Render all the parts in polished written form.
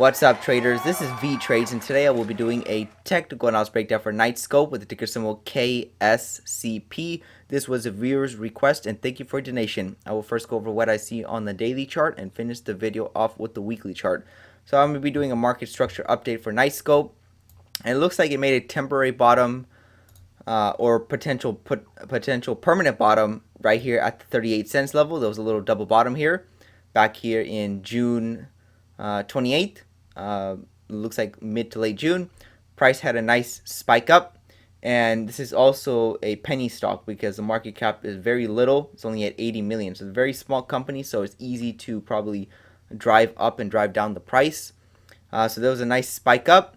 What's up, traders? This is Vee Trades, and today I will be doing a technical analysis breakdown for Knightscope with the ticker symbol KSCP. This was a viewer's request, and thank you for your donation. I will first go over what I see on the daily chart and finish the video off with the weekly chart. So I'm going to be doing a market structure update for Knightscope, and it looks like it made a temporary bottom or potential permanent bottom right here at the 38 cents level. There was a little double bottom here, back here in June 28th. Looks like mid to late June. Price had a nice spike up, and this is also a penny stock because the market cap is very little. It's only at 80 million, so it's a very small company, so it's easy to probably drive up and drive down the price. So there was a nice spike up.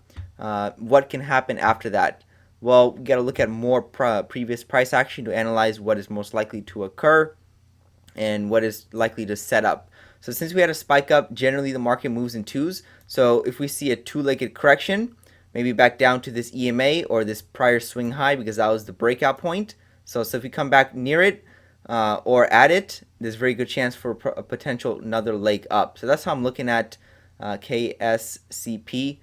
What can happen after that? Well, we got to look at more previous price action to analyze what is most likely to occur and what is likely to set up. So since we had a spike up, generally the market moves in twos. So if we see a two-legged correction, maybe back down to this EMA or this prior swing high, because that was the breakout point. So if we come back near it or at it, there's a very good chance for a potential another leg up. So that's how I'm looking at KSCP.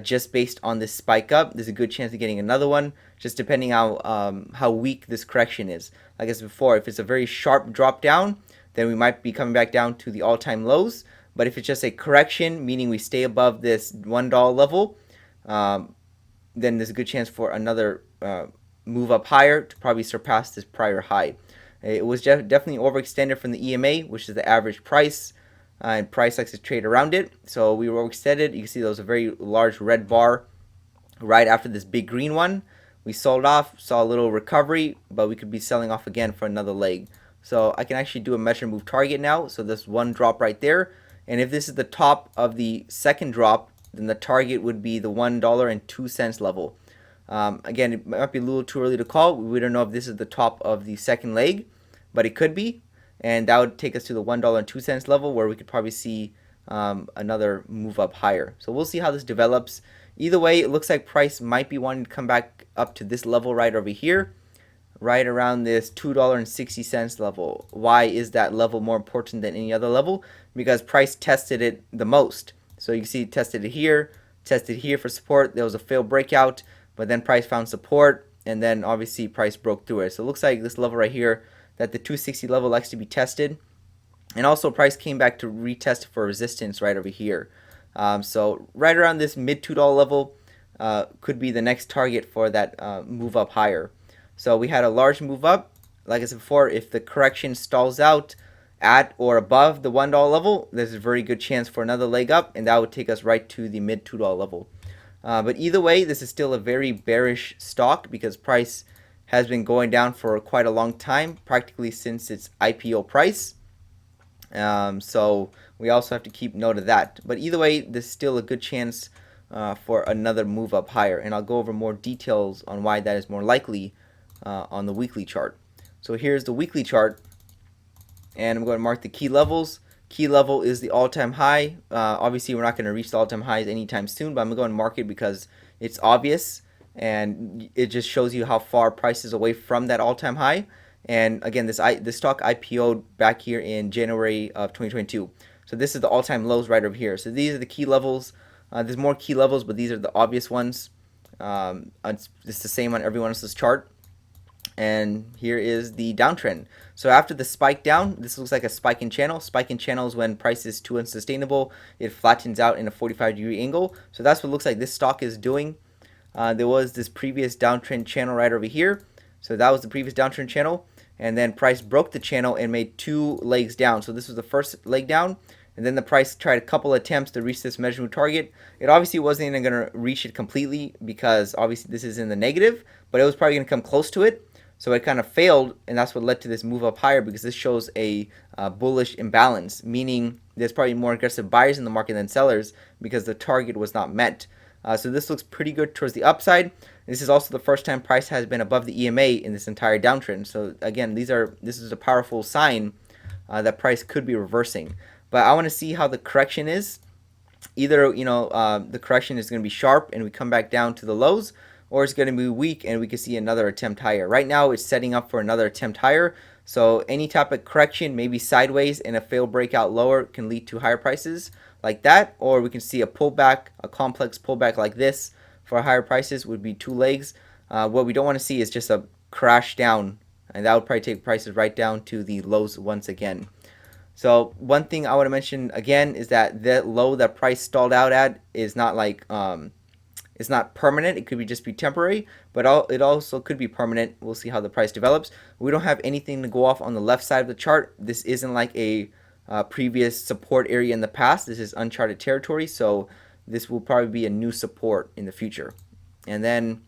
Just based on this spike up, there's a good chance of getting another one, just depending how weak this correction is. Like I said before, if it's a very sharp drop down, then we might be coming back down to the all-time lows. But if it's just a correction, meaning we stay above this $1 level, then there's a good chance for another move up higher to probably surpass this prior high. It was definitely overextended from the EMA, which is the average price, and price likes to trade around it. So we were overextended. You can see there was a very large red bar right after this big green one. We sold off, saw a little recovery, but we could be selling off again for another leg. So I can actually do a measure move target now. So this one drop right there. And if this is the top of the second drop, then the target would be the $1.02 level. Again, it might be a little too early to call. We don't know if this is the top of the second leg, but it could be. And that would take us to the $1.02 level, where we could probably see another move up higher. So we'll see how this develops. Either way, it looks like price might be wanting to come back up to this level right over here, right around this $2.60 level. Why is that level more important than any other level? Because price tested it the most. So you can see it tested here for support. There was a failed breakout, but then price found support, and then obviously price broke through it. So it looks like this level right here, that the 260 level likes to be tested. And also price came back to retest for resistance right over here. So right around this mid $2 level could be the next target for that move up higher. So we had a large move up. Like I said before, if the correction stalls out at or above the $1 level, there's a very good chance for another leg up, and that would take us right to the mid $2 level. But either way, this is still a very bearish stock because price has been going down for quite a long time, practically since its IPO price. So we also have to keep note of that. But either way, there's still a good chance for another move up higher, and I'll go over more details on why that is more likely on the weekly chart. So here's the weekly chart, and I'm going to mark the key levels. Key level is the all-time high. Obviously, we're not going to reach the all-time highs anytime soon, but I'm going to mark it because it's obvious, and it just shows you how far price is away from that all-time high. And again, this stock IPO'd back here in January of 2022. So this is the all-time lows right over here. So these are the key levels. There's more key levels, but these are the obvious ones. It's the same on everyone else's chart. And here is the downtrend. So after the spike down, this looks like a spike in channel. Spike in channel is when price is too unsustainable. It flattens out in a 45-degree angle. So that's what looks like this stock is doing. There was this previous downtrend channel right over here. So that was the previous downtrend channel. And then price broke the channel and made two legs down. So this was the first leg down. And then the price tried a couple attempts to reach this measurement target. It obviously wasn't even going to reach it completely because obviously this is in the negative. But it was probably going to come close to it. So it kind of failed, and that's what led to this move up higher, because this shows a bullish imbalance, meaning there's probably more aggressive buyers in the market than sellers because the target was not met. So this looks pretty good towards the upside. This is also the first time price has been above the EMA in this entire downtrend. So again, this is a powerful sign that price could be reversing. But I want to see how the correction is. Either the correction is going to be sharp and we come back down to the lows, or it's going to be weak and we can see another attempt higher. Right now, it's setting up for another attempt higher. So any type of correction, maybe sideways and a failed breakout lower, can lead to higher prices. like that, or we can see a pullback, a complex pullback like this for higher prices would be 2 legs. What we don't want to see is just a crash down, and that would probably take prices right down to the lows once again. So one thing I want to mention again is that the low that price stalled out at is not like it's not permanent. It could be just be temporary, but it also could be permanent. We'll see how the price develops. We don't have anything to go off on the left side of the chart. This isn't like a previous support area in the past. This is uncharted territory, so this will probably be a new support in the future. And then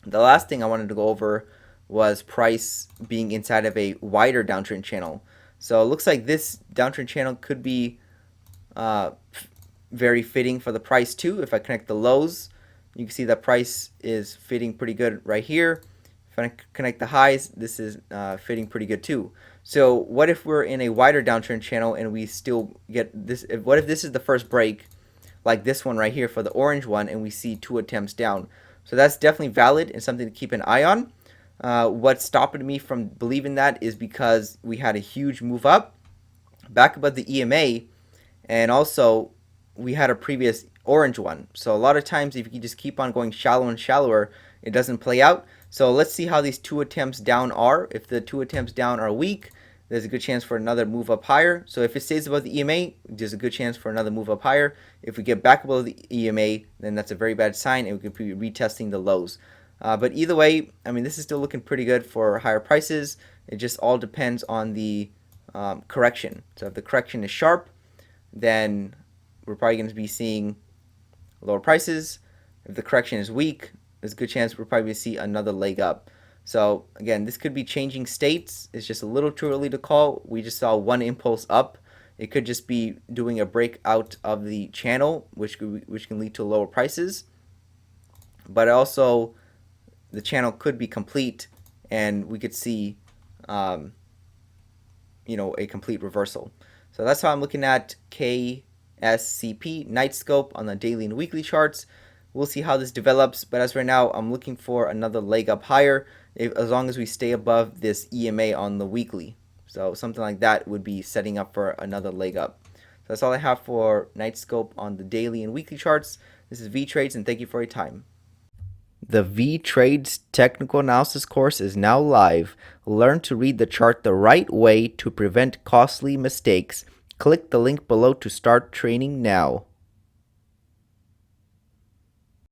the last thing I wanted to go over was price being inside of a wider downtrend channel. So it looks like this downtrend channel could be very fitting for the price too. If I connect the lows, you can see that price is fitting pretty good right here. If I connect the highs, this is fitting pretty good too. So what if we're in a wider downtrend channel and we still get this? What if this is the first break, like this one right here for the orange one, and we see 2 attempts down? So that's definitely valid and something to keep an eye on. What stopped me from believing that is because we had a huge move up back above the EMA, and also we had a previous orange one. So a lot of times if you just keep on going shallow and shallower, it doesn't play out. So let's see how these 2 attempts down are. If the 2 attempts down are weak, there's a good chance for another move up higher. So if it stays above the EMA, there's a good chance for another move up higher. If we get back above the EMA, then that's a very bad sign, and we could be retesting the lows. But either way, I mean, this is still looking pretty good for higher prices. It just all depends on the correction. So if the correction is sharp, then we're probably going to be seeing lower prices. If the correction is weak, there's a good chance we're probably going to see another leg up. So again, this could be changing states. It's just a little too early to call. We just saw one impulse up. It could just be doing a breakout of the channel, which can lead to lower prices. But also, the channel could be complete, and we could see, a complete reversal. So that's how I'm looking at KSCP, Knightscope on the daily and weekly charts. We'll see how this develops, but as right now, I'm looking for another leg up higher, as long as we stay above this EMA on the weekly. So something like that would be setting up for another leg up. So that's all I have for Knightscope on the daily and weekly charts. This is Vee Trades, and thank you for your time. The Vee Trades technical analysis course is now live. Learn to read the chart the right way to prevent costly mistakes. Click the link below to start training now.